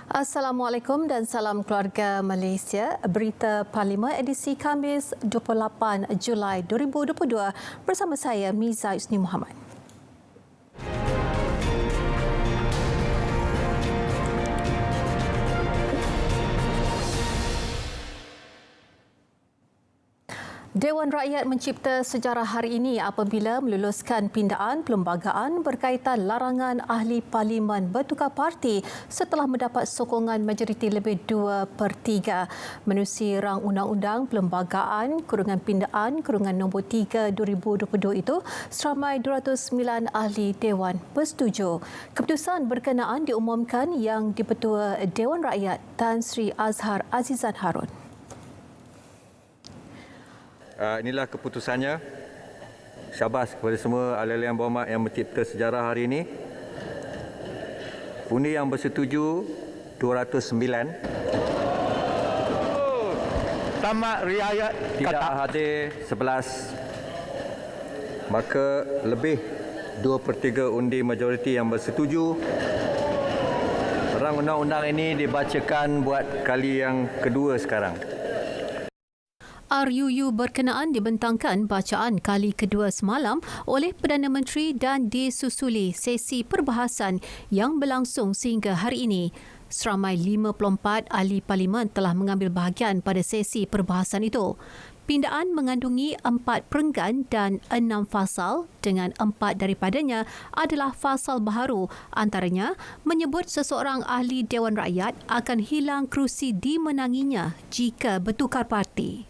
Assalamualaikum dan salam keluarga Malaysia. Berita Parlimen edisi Khamis 28 Julai 2022 bersama saya Miza Yusni Muhammad. Dewan Rakyat mencipta sejarah hari ini apabila meluluskan pindaan perlembagaan berkaitan larangan ahli parlimen bertukar parti setelah mendapat sokongan majoriti lebih 2/3 menerusi rang undang-undang perlembagaan pindaan nombor 3 2022 itu. Seramai 209 ahli Dewan bersetuju. Keputusan berkenaan diumumkan Yang di-Pertua Dewan Rakyat Tan Sri Azhar Azizan Harun. Inilah keputusannya. Syabas kepada semua ahli-ahli yang berhormat yang mencipta sejarah hari ini. Undi yang bersetuju 209. Tamat riayat tidak kata. hadir 11. Maka lebih 2/3 undi majoriti yang bersetuju. Rang undang-undang ini dibacakan buat kali yang kedua sekarang. RUU berkenaan dibentangkan bacaan kali kedua semalam oleh Perdana Menteri dan disusuli sesi perbahasan yang berlangsung sehingga hari ini. Seramai 54 ahli parlimen telah mengambil bahagian pada sesi perbahasan itu. Pindaan mengandungi 4 perenggan dan 6 fasal dengan 4 daripadanya adalah fasal baharu, antaranya menyebut seseorang ahli Dewan Rakyat akan hilang kerusi dimenanginya jika bertukar parti.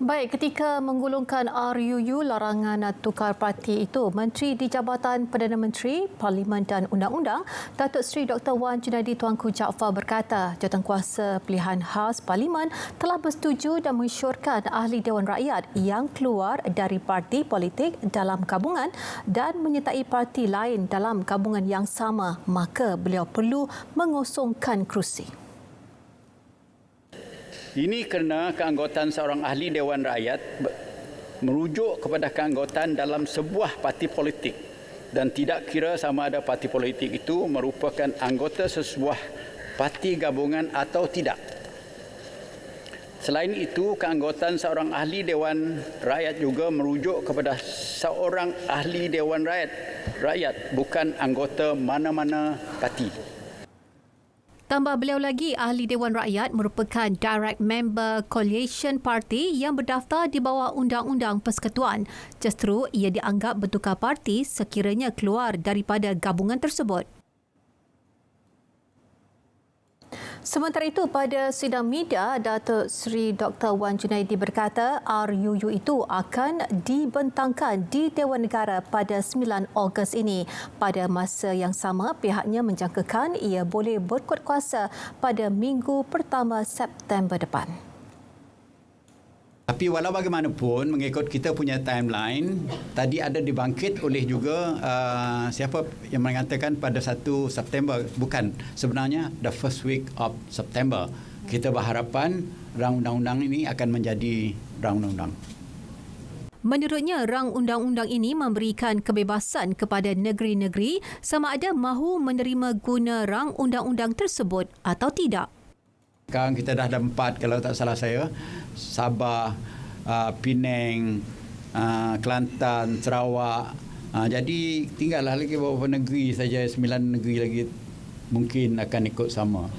Baik, ketika menggulungkan RUU larangan tukar parti itu, Menteri di Jabatan Perdana Menteri, Parlimen dan Undang-Undang, Datuk Seri Dr. Wan Junaidi Tuanku Jaafar berkata, Jawatankuasa Pilihan Khas Parlimen telah bersetuju dan mensyorkan ahli Dewan Rakyat yang keluar dari parti politik dalam gabungan dan menyertai parti lain dalam gabungan yang sama, maka beliau perlu mengosongkan kerusi. Ini kerana keanggotaan seorang ahli Dewan Rakyat merujuk kepada keanggotaan dalam sebuah parti politik dan tidak kira sama ada parti politik itu merupakan anggota sesebuah parti gabungan atau tidak. Selain itu, keanggotaan seorang ahli Dewan Rakyat juga merujuk kepada seorang ahli Dewan Rakyat bukan anggota mana-mana parti. Tambah beliau lagi, ahli Dewan Rakyat merupakan direct member coalition party yang berdaftar di bawah Undang-Undang Persekutuan. Justru ia dianggap bertukar parti sekiranya keluar daripada gabungan tersebut. Sementara itu, pada sidang media, Datuk Seri Dr. Wan Junaidi berkata RUU itu akan dibentangkan di Dewan Negara pada 9 Ogos ini. Pada masa yang sama, pihaknya menjangkakan ia boleh berkuatkuasa pada minggu pertama September depan. Tapi walau bagaimanapun, mengikut kita punya timeline, tadi ada dibangkit oleh juga siapa yang mengatakan pada 1 September. Bukan, sebenarnya the first week of September. Kita berharapan rang undang-undang ini akan menjadi rang undang-undang. Menurutnya, rang undang-undang ini memberikan kebebasan kepada negeri-negeri sama ada mahu menerima guna rang undang-undang tersebut atau tidak. Sekarang kita dah ada 4 kalau tak salah saya. Sabah, Penang, Kelantan, Sarawak. Jadi tinggallah lagi beberapa negeri saja, 9 negeri lagi mungkin akan ikut sama.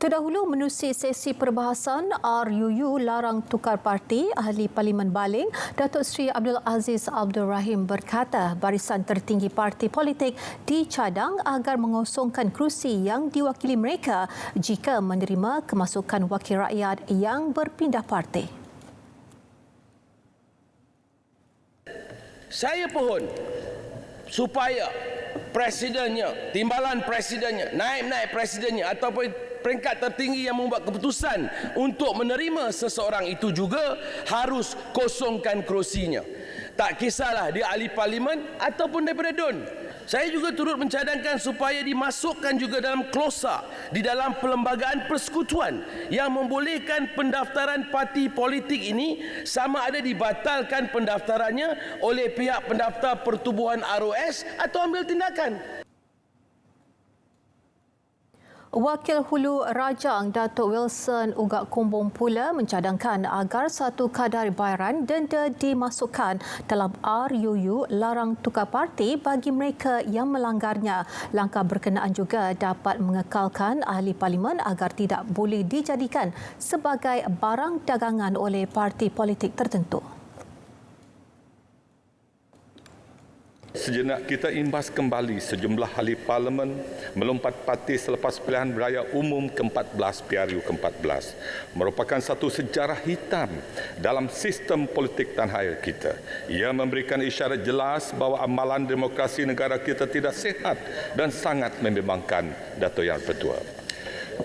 Terdahulu menerusi sesi perbahasan RUU larang tukar parti, ahli Parlimen Baling, Datuk Seri Abdul Aziz Abdul Rahim berkata barisan tertinggi parti politik dicadang agar mengosongkan kerusi yang diwakili mereka jika menerima kemasukan wakil rakyat yang berpindah parti. Saya pohon supaya presidennya, timbalan presidennya, naib-naib presidennya ataupun peringkat tertinggi yang membuat keputusan untuk menerima seseorang itu juga harus kosongkan kerusinya. Tak kisahlah dia ahli parlimen ataupun daripada DUN. Saya juga turut mencadangkan supaya dimasukkan juga dalam klausa di dalam Perlembagaan Persekutuan yang membolehkan pendaftaran parti politik ini sama ada dibatalkan pendaftarannya oleh pihak pendaftar pertubuhan ROS atau ambil tindakan. Wakil Hulu Rajang Datuk Wilson Ugak Kumbung pula mencadangkan agar satu kadar bayaran denda dimasukkan dalam RUU larang tukar parti bagi mereka yang melanggarnya. Langkah berkenaan juga dapat mengekalkan ahli parlimen agar tidak boleh dijadikan sebagai barang dagangan oleh parti politik tertentu. Sejenak kita imbas kembali sejumlah ahli parlimen melompat parti selepas pilihan raya umum ke-14 PRU ke-14 merupakan satu sejarah hitam dalam sistem politik tanah air kita. Ia memberikan isyarat jelas bahawa amalan demokrasi negara kita tidak sihat dan sangat membimbangkan, Dato' Yang Pertua.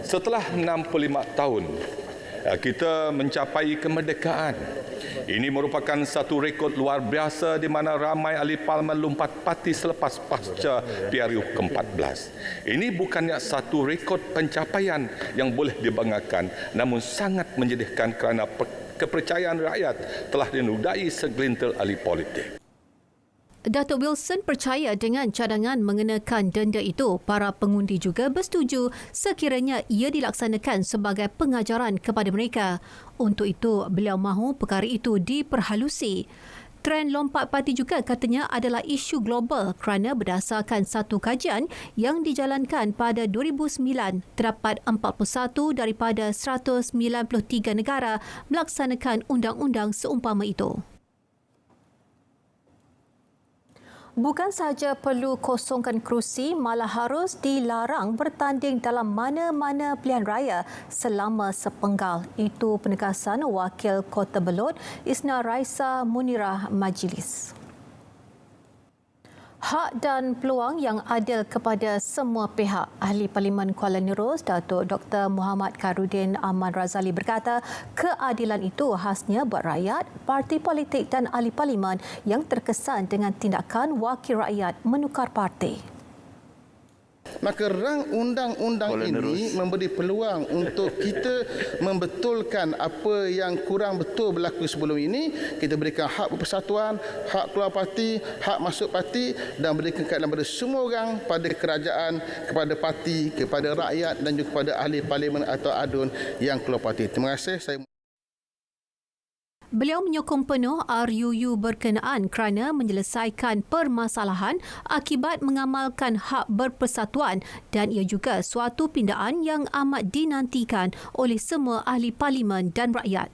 Setelah 65 tahun kita mencapai kemerdekaan. Ini merupakan satu rekod luar biasa di mana ramai ahli parlimen lompat parti selepas pasca PRU ke-14. Ini bukannya satu rekod pencapaian yang boleh dibanggakan, namun sangat menyedihkan kerana kepercayaan rakyat telah dinodai segelintir ahli politik. Datuk Wilson percaya dengan cadangan mengenakan denda itu, para pengundi juga bersetuju sekiranya ia dilaksanakan sebagai pengajaran kepada mereka. Untuk itu, beliau mahu perkara itu diperhalusi. Trend lompat parti juga katanya adalah isu global kerana berdasarkan satu kajian yang dijalankan pada 2009, terdapat 41 daripada 193 negara melaksanakan undang-undang seumpama itu. Bukan sahaja perlu kosongkan kerusi, malah harus dilarang bertanding dalam mana-mana pilihan raya selama sepenggal. Itu penegasan Wakil Kota Belud, Isna Raisa Munirah Majlis. Hak dan peluang yang adil kepada semua pihak. Ahli Parlimen Kuala Nerus, Datuk Dr. Muhammad Khairuddin Ahmad Razali berkata, keadilan itu khasnya buat rakyat, parti politik dan ahli parlimen yang terkesan dengan tindakan wakil rakyat menukar parti. Maka rang undang-undang ini memberi peluang untuk kita membetulkan apa yang kurang betul berlaku sebelum ini. Kita berikan hak berpersatuan, hak keluar parti, hak masuk parti dan berikan keadilan kepada semua orang, pada kerajaan, kepada parti, kepada rakyat dan juga kepada ahli parlimen atau adun yang keluar parti. Terima kasih. Beliau menyokong penuh RUU berkenaan kerana menyelesaikan permasalahan akibat mengamalkan hak berpersatuan dan ia juga suatu pindaan yang amat dinantikan oleh semua ahli parlimen dan rakyat.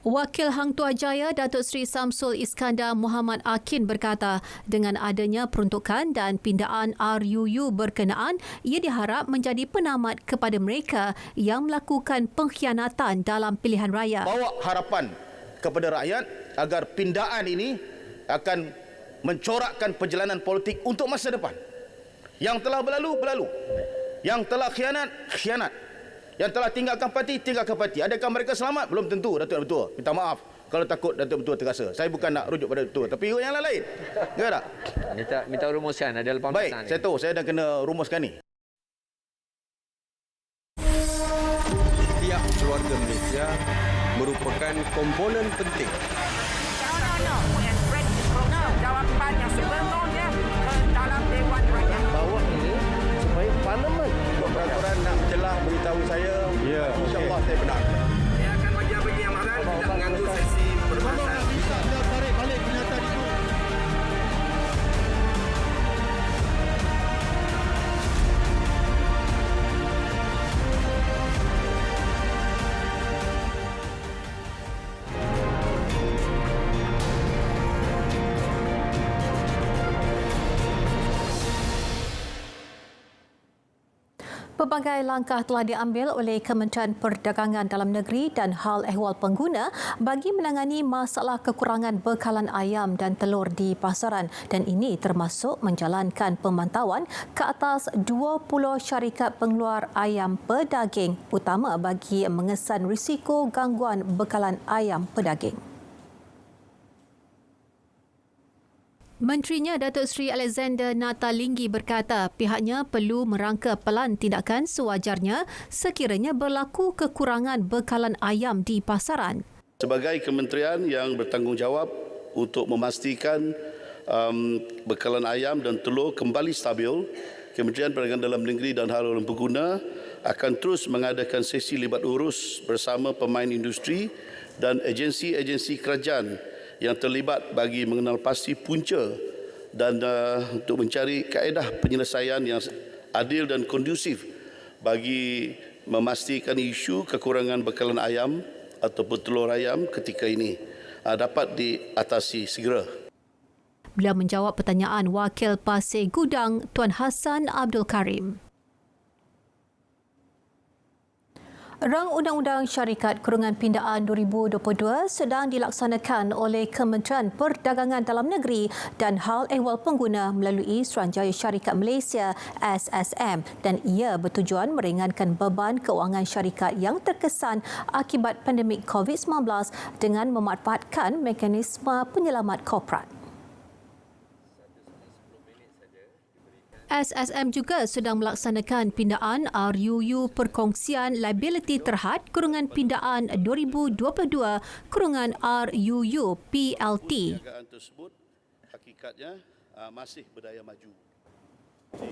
Wakil Hang Tuah Jaya Datuk Seri Samsul Iskandar Muhammad Akin berkata, dengan adanya peruntukan dan pindaan RUU berkenaan, ia diharap menjadi penamat kepada mereka yang melakukan pengkhianatan dalam pilihan raya. Bawa harapan kepada rakyat agar pindaan ini akan mencorakkan perjalanan politik untuk masa depan. Yang telah berlalu, berlalu. Yang telah khianat, khianat. Yang telah tinggalkan parti, tinggalkan parti. Adakah mereka selamat? Belum tentu, Datuk Betul. Minta maaf kalau takut Datuk Betul terasa. Saya bukan nak rujuk pada Betul, tapi yang lain. Ya tak? Minta rumuskan, ada 18 Baik, saya tahu. Saya dah kena rumuskan ni. Setiap keluarga Malaysia merupakan komponen penting. Jawapan yang sebenarnya ke dalam Dewan Rakyat. Bawa ini supaya parlimen peraturan nak celah beritahu saya. Ya, insya-Allah saya benar. Saya akan bagi amaran tidak mengganggu sesi perbahasan. Bisa tarik balik kenyataan itu. Pelbagai langkah telah diambil oleh Kementerian Perdagangan Dalam Negeri dan Hal Ehwal Pengguna bagi menangani masalah kekurangan bekalan ayam dan telur di pasaran dan ini termasuk menjalankan pemantauan ke atas 20 syarikat pengeluar ayam pedaging utama bagi mengesan risiko gangguan bekalan ayam pedaging. Menterinya Datuk Seri Alexander Natalinggi berkata pihaknya perlu merangka pelan tindakan sewajarnya sekiranya berlaku kekurangan bekalan ayam di pasaran. Sebagai kementerian yang bertanggungjawab untuk memastikan bekalan ayam dan telur kembali stabil, Kementerian Perdagangan Dalam Negeri dan Hal Orang Pengguna akan terus mengadakan sesi libat urus bersama pemain industri dan agensi-agensi kerajaan yang terlibat bagi mengenal pasti punca dan untuk mencari kaedah penyelesaian yang adil dan kondusif bagi memastikan isu kekurangan bekalan ayam ataupun telur ayam ketika ini dapat diatasi segera. Beliau menjawab pertanyaan Wakil Pasir Gudang Tuan Hassan Abdul Karim. Rang Undang-Undang Syarikat Kurungan Pindaan 2022 sedang dilaksanakan oleh Kementerian Perdagangan Dalam Negeri dan Hal Ehwal Pengguna melalui Suruhanjaya Syarikat Malaysia SSM dan ia bertujuan meringankan beban kewangan syarikat yang terkesan akibat pandemik COVID-19 dengan memanfaatkan mekanisme penyelamat korporat. SSM juga sedang melaksanakan pindaan RUU Perkongsian Liability Terhad Kurungan Pindaan 2022 Kurungan RUU PLT. Perniagaan tersebut hakikatnya masih berdaya maju.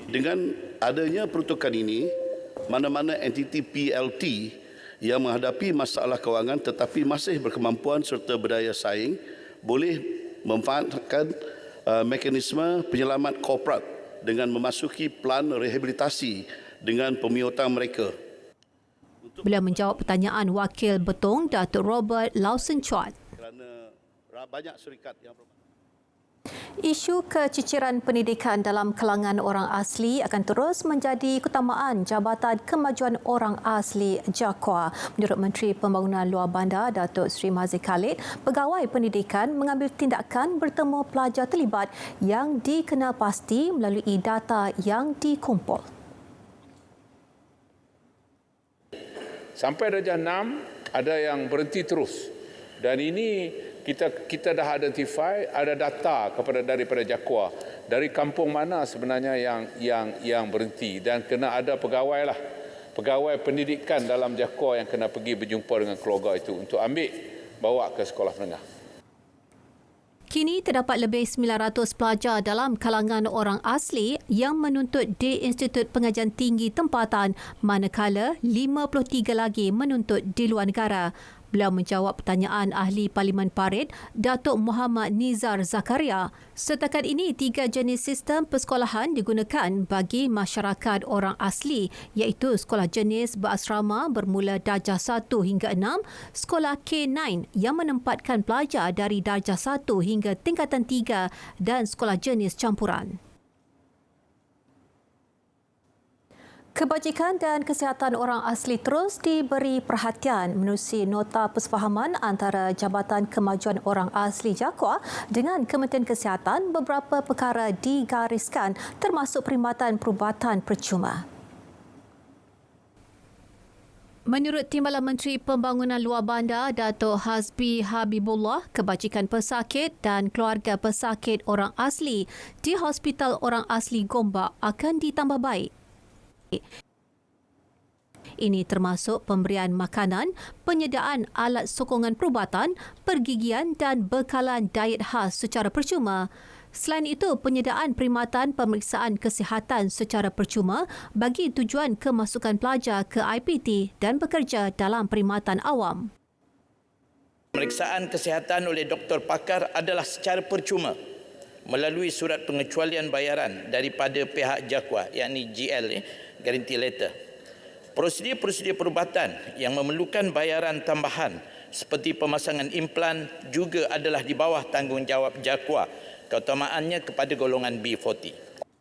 Dengan adanya peruntukan ini, mana-mana entiti PLT yang menghadapi masalah kewangan tetapi masih berkemampuan serta berdaya saing boleh memanfaatkan mekanisme penyelamat korporat dengan memasuki plan rehabilitasi dengan pemiutang mereka. Beliau menjawab pertanyaan Wakil Betong Datuk Robert Lawson Chua. Kerana banyak syarikat yang Isu keciciran pendidikan dalam kalangan orang asli akan terus menjadi keutamaan Jabatan Kemajuan Orang Asli JAKWA. Menurut Menteri Pembangunan Luar Bandar Datuk Seri Mahathir Khalid, pegawai pendidikan mengambil tindakan bertemu pelajar terlibat yang dikenal pasti melalui data yang dikumpul. Sampai darjah 6 ada yang berhenti terus. Dan ini kita dah identify, ada data daripada JAKWA dari kampung mana sebenarnya yang berhenti dan kena ada pegawai pendidikan dalam JAKWA yang kena pergi berjumpa dengan keluarga itu untuk bawa ke sekolah menengah. Kini terdapat lebih 900 pelajar dalam kalangan orang asli yang menuntut di Institut Pengajian Tinggi Tempatan, manakala 53 lagi menuntut di luar negara. Beliau menjawab pertanyaan Ahli Parlimen Parit, Datuk Muhammad Nizar Zakaria. Setakat ini, 3 jenis sistem persekolahan digunakan bagi masyarakat orang asli iaitu sekolah jenis berasrama bermula darjah 1 hingga 6, sekolah K9 yang menempatkan pelajar dari darjah 1 hingga tingkatan 3 dan sekolah jenis campuran. Kebajikan dan kesihatan orang asli terus diberi perhatian menerusi nota persefahaman antara Jabatan Kemajuan Orang Asli JAKWA dengan Kementerian Kesihatan. Beberapa perkara digariskan termasuk perkhidmatan perubatan percuma. Menurut Timbalan Menteri Pembangunan Luar Bandar Datuk Hasbi Habibullah, kebajikan pesakit dan keluarga pesakit orang asli di Hospital Orang Asli Gombak akan ditambah baik. Ini termasuk pemberian makanan, penyediaan alat sokongan perubatan, pergigian dan bekalan diet khas secara percuma. Selain itu, penyediaan perkhidmatan pemeriksaan kesihatan secara percuma bagi tujuan kemasukan pelajar ke IPT dan bekerja dalam perkhidmatan awam. Pemeriksaan kesihatan oleh doktor pakar adalah secara percuma melalui surat pengecualian bayaran daripada pihak JAKWA, yakni GL, guarantee letter. Prosedur-prosedur perubatan yang memerlukan bayaran tambahan seperti pemasangan implan juga adalah di bawah tanggungjawab JAKWA, keutamaannya kepada golongan B40.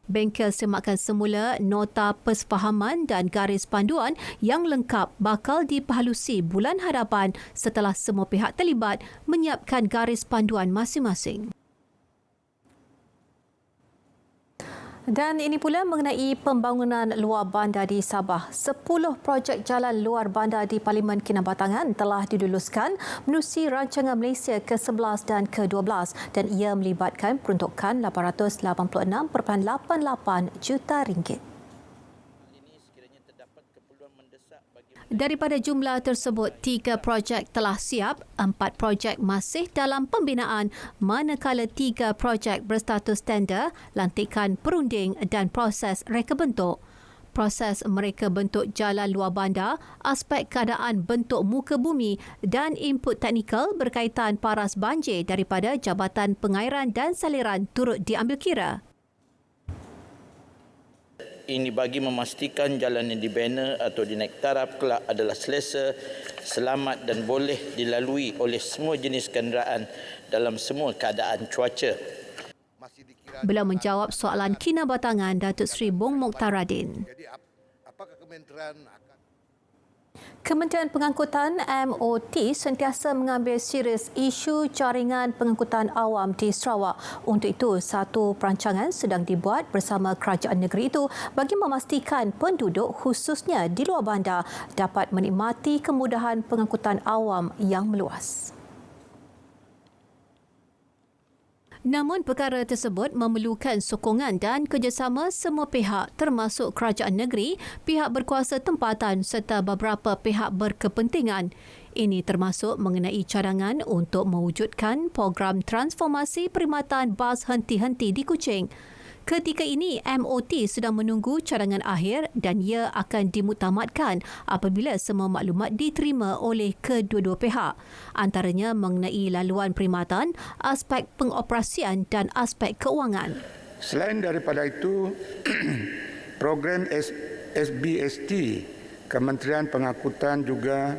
Bengkel semakan semula nota persefahaman dan garis panduan yang lengkap bakal diperhalusi bulan hadapan setelah semua pihak terlibat menyiapkan garis panduan masing-masing. Dan ini pula mengenai pembangunan luar bandar di Sabah. 10 projek jalan luar bandar di Parlimen Kinabatangan telah diluluskan menerusi rancangan Malaysia ke-11 dan ke-12 dan ia melibatkan peruntukan RM886.88 juta ringgit. Daripada jumlah tersebut, 3 projek telah siap, 4 projek masih dalam pembinaan, manakala 3 projek berstatus tender, lantikan perunding dan proses reka bentuk. Proses mereka bentuk jalan luar bandar, aspek keadaan bentuk muka bumi dan input teknikal berkaitan paras banjir daripada Jabatan Pengairan dan Saliran turut diambil kira. Ini bagi memastikan jalan yang dibina atau dinaik taraf kelak adalah selesa, selamat dan boleh dilalui oleh semua jenis kenderaan dalam semua keadaan cuaca. Beliau menjawab soalan Kinabatangan Datuk Seri Bong Mokhtaradin. Kementerian Pengangkutan MOT sentiasa mengambil serius isu jaringan pengangkutan awam di Sarawak. Untuk itu, satu perancangan sedang dibuat bersama kerajaan negeri itu bagi memastikan penduduk khususnya di luar bandar dapat menikmati kemudahan pengangkutan awam yang meluas. Namun perkara tersebut memerlukan sokongan dan kerjasama semua pihak termasuk kerajaan negeri, pihak berkuasa tempatan serta beberapa pihak berkepentingan. Ini termasuk mengenai cadangan untuk mewujudkan program transformasi perkhidmatan bas henti-henti di Kuching. Ketika ini, MOT sedang menunggu cadangan akhir dan ia akan dimuktamadkan apabila semua maklumat diterima oleh kedua-dua pihak. Antaranya mengenai laluan perkhidmatan, aspek pengoperasian dan aspek keuangan. Selain daripada itu, program SBST, Kementerian Pengangkutan juga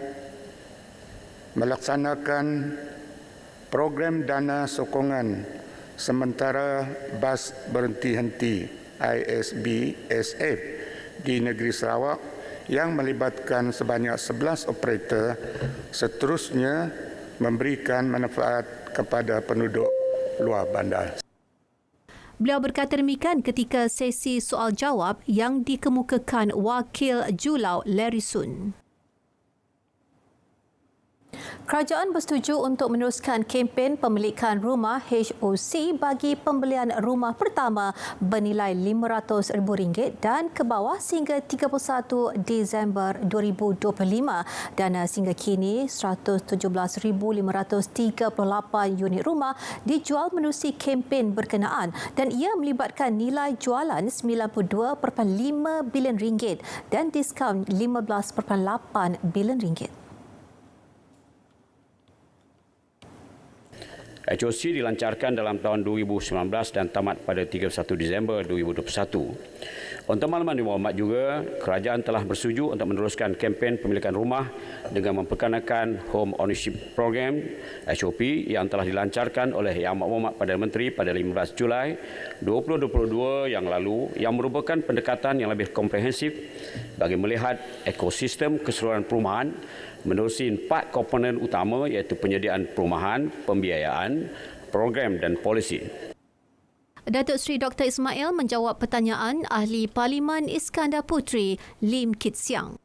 melaksanakan program dana sokongan sementara bas berhenti-henti ISBSF di negeri Sarawak yang melibatkan sebanyak 11 operator seterusnya memberikan manfaat kepada penduduk luar bandar. Beliau berkata demikian ketika sesi soal jawab yang dikemukakan Wakil Julau Larry Sun. Kerajaan bersetuju untuk meneruskan kempen pemilikan rumah HOC bagi pembelian rumah pertama bernilai RM500,000 dan ke bawah sehingga 31 Disember 2025. Dana sehingga kini 117,538 unit rumah dijual menerusi kempen berkenaan dan ia melibatkan nilai jualan RM92.5 bilion dan diskaun RM15.8 bilion. HOC dilancarkan dalam tahun 2019 dan tamat pada 31 Disember 2021. Untuk makluman dimohon juga, kerajaan telah bersetuju untuk meneruskan kempen pemilikan rumah dengan memperkenalkan Home Ownership Program HOP yang telah dilancarkan oleh Yang Amat Perdana Menteri pada 15 Julai 2022 yang lalu yang merupakan pendekatan yang lebih komprehensif bagi melihat ekosistem keseluruhan perumahan menerusi 4 komponen utama iaitu penyediaan perumahan, pembiayaan, program dan polisi. Datuk Seri Dr. Ismail menjawab pertanyaan Ahli Parlimen Iskandar Puteri, Lim Kit Siang.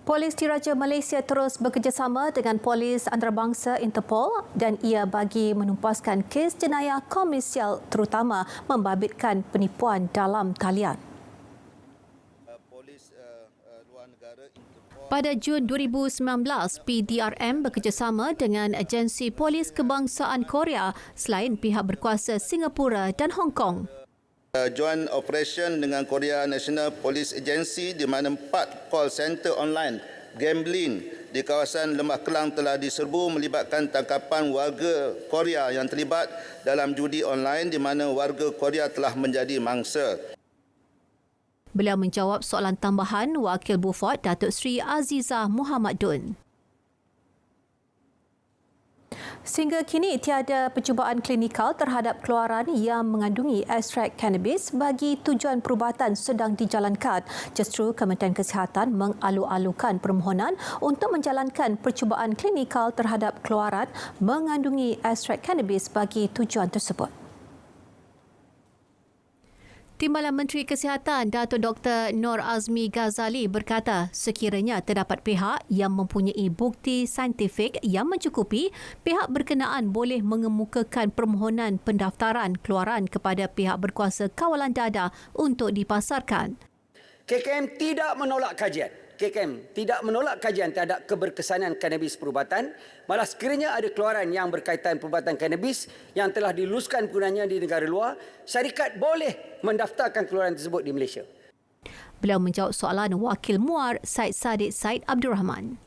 Polis Diraja Malaysia terus bekerjasama dengan Polis Antarabangsa Interpol dan ia bagi menumpaskan kes jenayah komersial terutama membabitkan penipuan dalam talian. Pada Jun 2019, PDRM bekerjasama dengan Agensi Polis Kebangsaan Korea selain pihak berkuasa Singapura dan Hong Kong. Joint operation dengan Korea National Police Agency di mana 4 call center online gambling di kawasan Lembah Kelang telah diserbu melibatkan tangkapan warga Korea yang terlibat dalam judi online di mana warga Korea telah menjadi mangsa. Beliau menjawab soalan tambahan Wakil Beaufort Datuk Seri Azizah Muhammad Dun. Sehingga kini tiada percubaan klinikal terhadap keluaran yang mengandungi ekstrak cannabis bagi tujuan perubatan sedang dijalankan. Justru Kementerian Kesihatan mengalu-alukan permohonan untuk menjalankan percubaan klinikal terhadap keluaran mengandungi ekstrak cannabis bagi tujuan tersebut. Timbalan Menteri Kesihatan Dato' Dr. Nur Azmi Ghazali berkata sekiranya terdapat pihak yang mempunyai bukti saintifik yang mencukupi, pihak berkenaan boleh mengemukakan permohonan pendaftaran keluaran kepada pihak berkuasa kawalan dadah untuk dipasarkan. KKM tidak menolak kajian. KKM tidak menolak kajian terhadap keberkesanan kanabis perubatan. Malah sekiranya ada keluaran yang berkaitan perubatan kanabis yang telah diluluskan penggunaannya di negara luar, syarikat boleh mendaftarkan keluaran tersebut di Malaysia. Beliau menjawab soalan Wakil Muar Syed Saddiq Syed Abdul Rahman.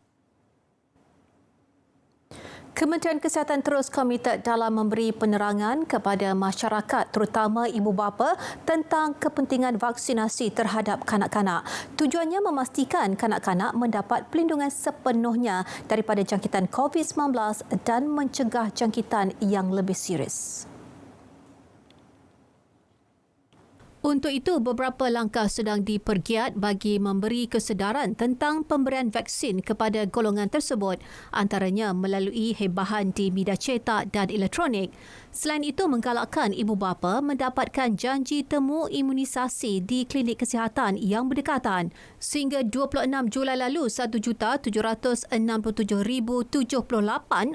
Kementerian Kesihatan terus komited dalam memberi penerangan kepada masyarakat terutama ibu bapa tentang kepentingan vaksinasi terhadap kanak-kanak. Tujuannya memastikan kanak-kanak mendapat perlindungan sepenuhnya daripada jangkitan COVID-19 dan mencegah jangkitan yang lebih serius. Untuk itu, beberapa langkah sedang dipergiat bagi memberi kesedaran tentang pemberian vaksin kepada golongan tersebut, antaranya melalui hebahan di media cetak dan elektronik. Selain itu, menggalakkan ibu bapa mendapatkan janji temu imunisasi di klinik kesihatan yang berdekatan. Sehingga 26 Julai lalu, 1,767,078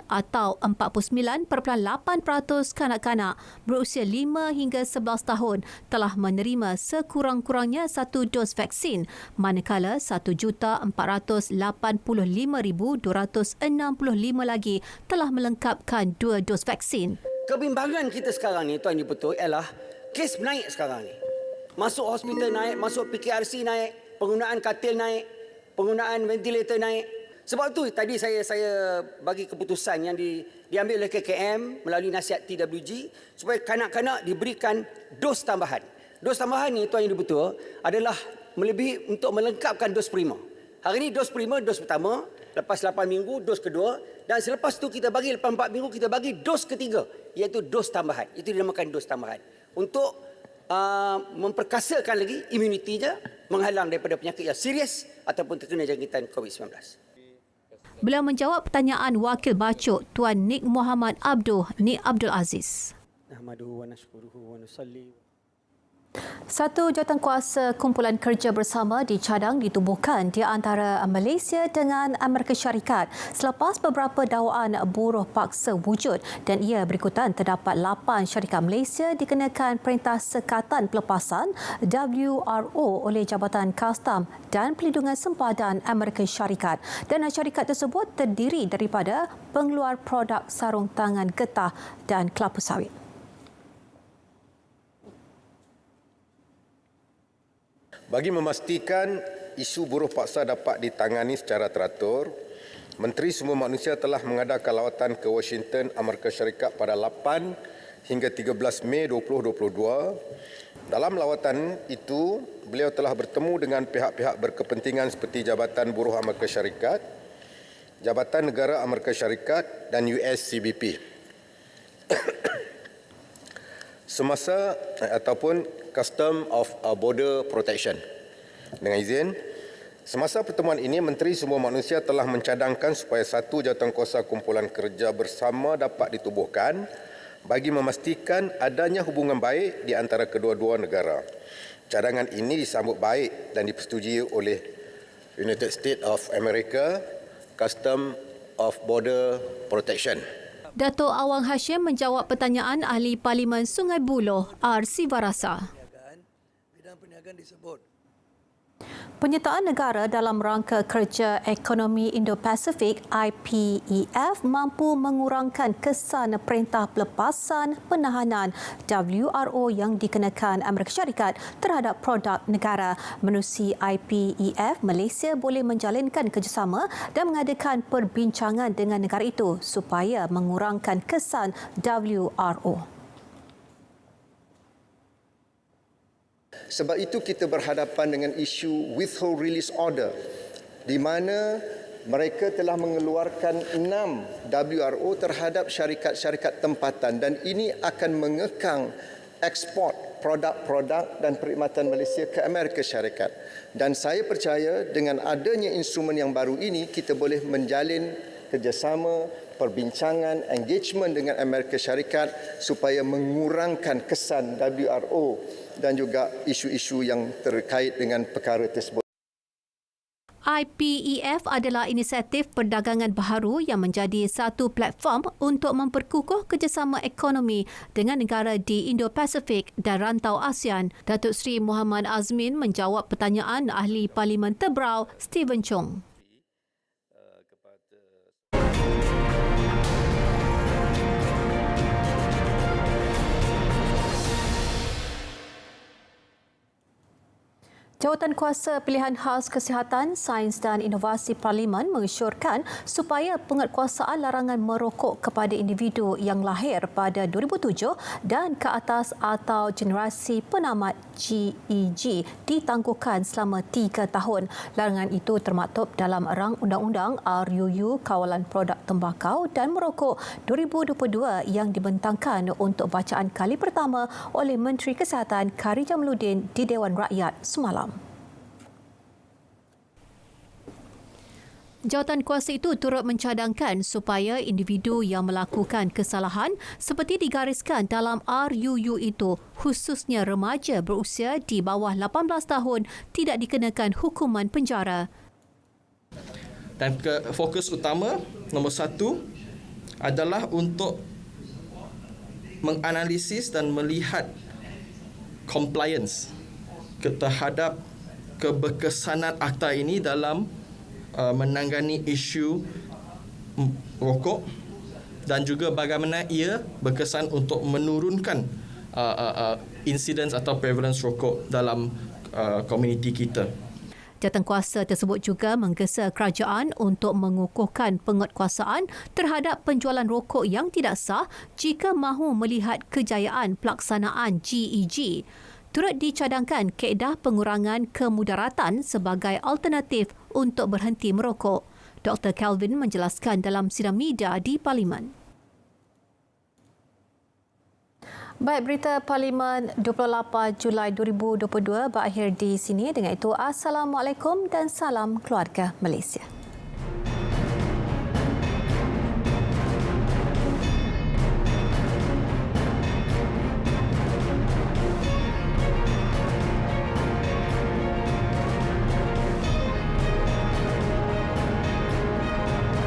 atau 49.8% kanak-kanak berusia 5 hingga 11 tahun telah menerima sekurang-kurangnya 1 dos vaksin, manakala 1,485,265 lagi telah melengkapkan 2 dos vaksin. Kebimbangan kita sekarang ni, Tuan Ibu Betul, ialah kes naik sekarang ni. Masuk hospital naik, masuk PKRC naik, penggunaan katil naik, penggunaan ventilator naik. Sebab tu tadi saya bagi keputusan yang diambil oleh KKM melalui nasihat TWG supaya kanak-kanak diberikan dos tambahan. Dos tambahan ni, Tuan Ibu Betul, adalah melebihi untuk melengkapkan dos prima. Hari ini dos prima, dos pertama, lepas 8 minggu, dos kedua, dan selepas tu kita bagi, lepas 4 minggu, kita bagi dos ketiga, iaitu dos tambahan. Itu dinamakan dos tambahan. Untuk memperkasakan lagi imunitinya, menghalang daripada penyakit yang serius ataupun terkena jangkitan COVID-19. Beliau menjawab pertanyaan Wakil Bacok Tuan Nik Muhammad Nik Abdul Aziz. Nahmaduhu wa nashkuruhu wa nusalli. Satu jawatankuasa kumpulan kerja bersama dicadang ditubuhkan di antara Malaysia dengan Amerika Syarikat selepas beberapa dakwaan buruh paksa wujud dan ia berikutan terdapat 8 syarikat Malaysia dikenakan Perintah Sekatan Pelepasan WRO oleh Jabatan Kastam dan Pelindungan Sempadan Amerika Syarikat, dan syarikat tersebut terdiri daripada pengeluar produk sarung tangan getah dan kelapa sawit. Bagi memastikan isu buruh paksa dapat ditangani secara teratur, Menteri Sumber Manusia telah mengadakan lawatan ke Washington, Amerika Syarikat pada 8 hingga 13 Mei 2022. Dalam lawatan itu, beliau telah bertemu dengan pihak-pihak berkepentingan seperti Jabatan Buruh Amerika Syarikat, Jabatan Negara Amerika Syarikat dan USCBP. Semasa ataupun Custom of Border Protection. Dengan izin, semasa pertemuan ini, Menteri Sumber Manusia telah mencadangkan supaya satu jawatankuasa kumpulan kerja bersama dapat ditubuhkan bagi memastikan adanya hubungan baik di antara kedua-dua negara. Cadangan ini disambut baik dan dipersetujui oleh United States of America Custom of Border Protection. Dato' Awang Hashim menjawab pertanyaan Ahli Parlimen Sungai Buloh, R. Sivarasa. Penyertaan negara dalam rangka kerja ekonomi Indo-Pasifik IPEF mampu mengurangkan kesan Perintah Pelepasan Penahanan WRO yang dikenakan Amerika Syarikat terhadap produk negara. Menerusi IPEF, Malaysia boleh menjalinkan kerjasama dan mengadakan perbincangan dengan negara itu supaya mengurangkan kesan WRO. Sebab itu kita berhadapan dengan isu withhold release order di mana mereka telah mengeluarkan 6 WRO terhadap syarikat-syarikat tempatan dan ini akan mengekang ekspor produk-produk dan perkhidmatan Malaysia ke Amerika Syarikat. Dan saya percaya dengan adanya instrumen yang baru ini kita boleh menjalin kerjasama, perbincangan, engagement dengan Amerika Syarikat supaya mengurangkan kesan WRO dan juga isu-isu yang terkait dengan perkara tersebut. IPEF adalah inisiatif perdagangan baharu yang menjadi satu platform untuk memperkukuh kerjasama ekonomi dengan negara di Indo-Pasifik dan rantau ASEAN. Datuk Seri Muhammad Azmin menjawab pertanyaan Ahli Parlimen Tebrau, Stephen Chong. Jawatan Kuasa Pilihan Khas Kesihatan, Sains dan Inovasi Parlimen mengesyorkan supaya penguatkuasaan larangan merokok kepada individu yang lahir pada 2007 dan ke atas atau generasi penamat GEG ditangguhkan selama 3 tahun. Larangan itu termaktub dalam Rang Undang-Undang RUU Kawalan Produk Tembakau dan Merokok 2022 yang dibentangkan untuk bacaan kali pertama oleh Menteri Kesihatan Kari Jamaluddin di Dewan Rakyat semalam. Jawatan kuasa itu turut mencadangkan supaya individu yang melakukan kesalahan seperti digariskan dalam RUU itu, khususnya remaja berusia di bawah 18 tahun, tidak dikenakan hukuman penjara. Dan fokus utama nombor 1 adalah untuk menganalisis dan melihat compliance terhadap keberkesanan akta ini dalam menangani isu rokok dan juga bagaimana ia berkesan untuk menurunkan insiden atau prevalence rokok dalam komuniti kita. Jawatankuasa tersebut juga menggesa kerajaan untuk mengukuhkan penguatkuasaan terhadap penjualan rokok yang tidak sah jika mahu melihat kejayaan pelaksanaan GEG. Turut dicadangkan kaedah pengurangan kemudaratan sebagai alternatif untuk berhenti merokok. Dr. Kelvin menjelaskan dalam sidang media di Parlimen. Baik, berita Parlimen 28 Julai 2022 berakhir di sini. Dengan itu, Assalamualaikum dan salam keluarga Malaysia.